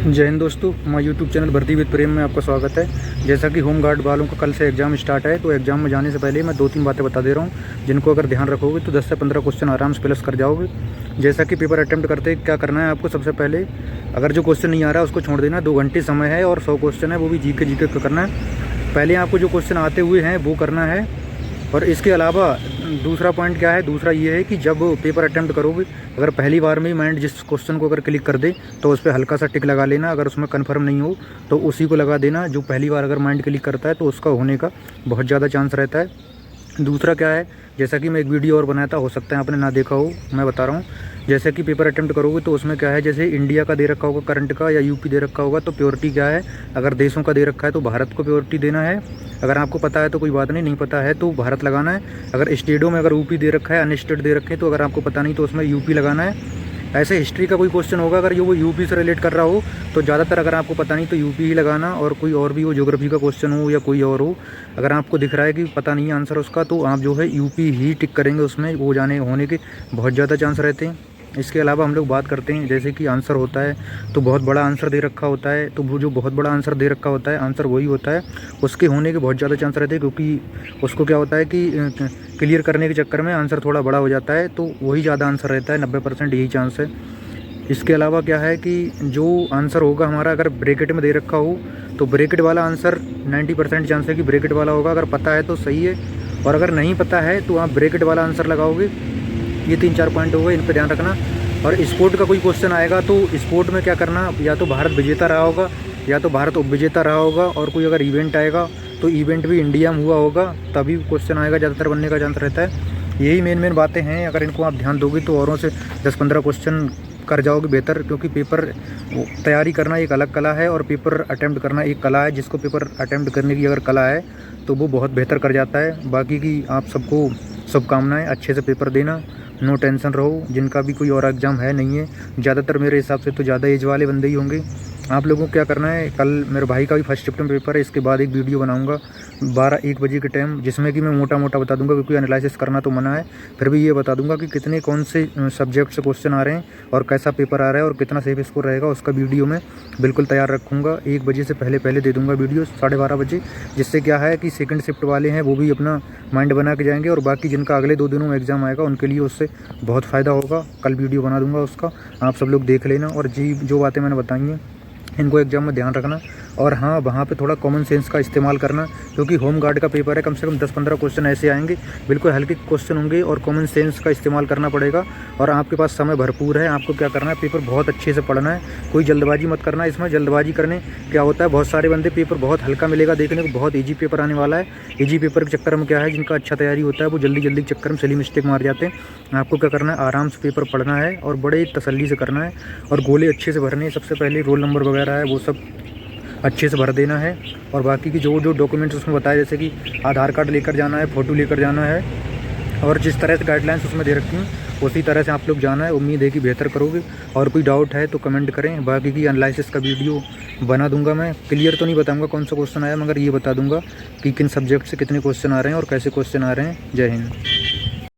जय हिंद दोस्तों, हमारे यूट्यूब चैनल भर्ती विद प्रेम में आपका स्वागत है। जैसा कि होम गार्ड वालों का कल से एग्ज़ाम स्टार्ट है, तो एग्ज़ाम में जाने से पहले मैं 2-3 बातें बता दे रहा हूँ, जिनको अगर ध्यान रखोगे तो 10 से 15 क्वेश्चन आराम से प्लस कर जाओगे। जैसा कि पेपर अटेम्प्ट करते क्या करना है आपको, सबसे पहले अगर जो क्वेश्चन नहीं आ रहा है उसको छोड़ देना। 2 घंटे समय है और 100 क्वेश्चन है, वो भी जीके का करना है। पहले आपको जो क्वेश्चन आते हुए हैं वो करना है। और इसके अलावा दूसरा पॉइंट क्या है, दूसरा ये है कि जब पेपर अटेम्प्ट करोगे, अगर पहली बार में ही माइंड जिस क्वेश्चन को अगर क्लिक कर दे तो उस पर हल्का सा टिक लगा लेना। अगर उसमें कंफर्म नहीं हो तो उसी को लगा देना। जो पहली बार अगर माइंड क्लिक करता है तो उसका होने का बहुत ज़्यादा चांस रहता है। दूसरा क्या है, जैसा कि मैं एक वीडियो और बनाया था, हो सकता है आपने ना देखा हो, मैं बता रहा हूँ। जैसे कि पेपर अटेम्प्ट करोगे तो उसमें क्या है, जैसे इंडिया का दे रखा होगा करंट का या यूपी दे रखा होगा तो प्योरिटी क्या है। अगर देशों का दे रखा है तो भारत को प्योरिटी देना है। अगर आपको पता है तो कोई बात नहीं, नहीं पता है तो भारत लगाना है। अगर स्टेटों में अगर यूपी दे रखा है, अन्य स्टेट दे रखे हैं, तो अगर आपको पता नहीं तो उसमें यूपी लगाना है। ऐसे हिस्ट्री का कोई क्वेश्चन होगा, अगर वो यूपी से रिलेट कर रहा हो तो ज़्यादातर अगर आपको पता नहीं तो यूपी ही लगाना। और कोई और भी हो, ज्योग्राफी का क्वेश्चन हो या कोई और हो, अगर आपको दिख रहा है कि पता नहीं है आंसर उसका, तो आप जो है यूपी ही टिक करेंगे। उसमें वो जाने होने के बहुत ज़्यादा चांस रहते हैं। इसके अलावा हम लोग बात करते हैं, जैसे कि आंसर होता है तो बहुत बड़ा आंसर दे रखा होता है, तो वो जो बहुत बड़ा आंसर दे रखा होता है, आंसर वही होता है, उसके होने के बहुत ज़्यादा चांस रहते हैं। क्योंकि उसको क्या होता है कि क्लियर करने के चक्कर में आंसर थोड़ा बड़ा हो जाता है, तो वही ज़्यादा आंसर रहता है। 90% यही चांस है। इसके अलावा क्या है कि जो आंसर होगा हमारा, अगर ब्रैकेट में दे रखा हो तो ब्रैकेट वाला आंसर 90% चांस है कि ब्रैकेट वाला होगा। अगर पता है तो सही है, और अगर नहीं पता है तो आप ब्रैकेट वाला आंसर लगाओगे। ये 3-4 पॉइंट हो गए, इन पर ध्यान रखना। और स्पोर्ट का कोई क्वेश्चन आएगा तो स्पोर्ट में क्या करना, या तो भारत विजेता रहा होगा या तो भारत उपविजेता रहा होगा। और कोई अगर इवेंट आएगा तो इवेंट भी इंडिया में हुआ होगा, तभी क्वेश्चन आएगा, ज़्यादातर बनने का चांस रहता है। यही मेन बातें हैं। अगर इनको आप ध्यान दोगे तो औरों से 10-15 क्वेश्चन कर जाओगे बेहतर। क्योंकि पेपर तैयारी करना एक अलग कला है और पेपर अटेम्प्ट करना एक कला है। जिसको पेपर अटेम्प्ट करने की अगर कला है तो वो बहुत बेहतर कर जाता है। बाकी की आप सबको शुभकामनाएं, अच्छे से पेपर देना, नो टेंशन रहो। जिनका भी कोई और एग्ज़ाम है नहीं है, ज़्यादातर मेरे हिसाब से तो ज़्यादा एज वाले बंदे ही होंगे। आप लोगों को क्या करना है, कल मेरे भाई का भी फर्स्ट शिफ्ट में पेपर है, इसके बाद एक वीडियो बनाऊंगा 12-1 बजे के टाइम, जिसमें कि मैं मोटा बता दूंगा, क्योंकि एनालिसिस करना तो मना है। फिर भी ये बता दूंगा कि कितने कौन से सब्जेक्ट से क्वेश्चन आ रहे हैं और कैसा पेपर आ रहा है और कितना सेफ स्कोर रहेगा, उसका वीडियो मैं बिल्कुल तैयार रखूँगा। 1 बजे से पहले दे दूँगा वीडियो, 12:30 बजे। जिससे क्या है कि सेकंड शिफ्ट वाले हैं वो भी अपना माइंड बना के जाएंगे, और बाकी जिनका अगले 2 दिनों में एग्ज़ाम आएगा उनके लिए उससे बहुत फ़ायदा होगा। कल वीडियो बना दूँगा उसका, आप सब लोग देख लेना। और जो बातें मैंने बताई हैं इनको एग्ज़ाम में ध्यान रखना। और हाँ, वहाँ पे थोड़ा कॉमन सेंस का इस्तेमाल करना, क्योंकि होम गार्ड का पेपर है। कम से कम 10-15 क्वेश्चन ऐसे आएंगे, बिल्कुल हल्के क्वेश्चन होंगे, और कॉमन सेंस का इस्तेमाल करना पड़ेगा। और आपके पास समय भरपूर है। आपको क्या करना है, पेपर बहुत अच्छे से पढ़ना है। कोई जल्दबाजी मत करना। इसमें जल्दबाजी करने क्या होता है, बहुत सारे बंदे पेपर बहुत हल्का मिलेगा देखने को, बहुत ईजी पेपर आने वाला है। ईजी पेपर के चक्कर में क्या है, जिनका अच्छा तैयारी होता है वो जल्दी के चक्कर में सिली मिस्टेक मार जाते हैं। आपको क्या करना है, आराम से पेपर पढ़ना है और बड़े तसल्ली से करना है। और गोले अच्छे से भरने हैं। सबसे पहले रोल नंबर वगैरह है वो सब अच्छे से भर देना है। और बाकी की जो डॉक्यूमेंट्स उसमें बताया, जैसे कि आधार कार्ड लेकर जाना है, फ़ोटो लेकर जाना है, और जिस तरह से गाइडलाइंस उसमें दे रखी हैं उसी तरह से आप लोग जाना है। उम्मीद है कि बेहतर करोगे। और कोई डाउट है तो कमेंट करें। बाकी की एनालिसिस का वीडियो बना दूंगा मैं। क्लियर तो नहीं बताऊंगा कौन सा क्वेश्चन आया, मगर ये बता दूंगा कि किन सब्जेक्ट से कितने क्वेश्चन आ रहे हैं और कैसे क्वेश्चन आ रहे हैं। जय हिंद।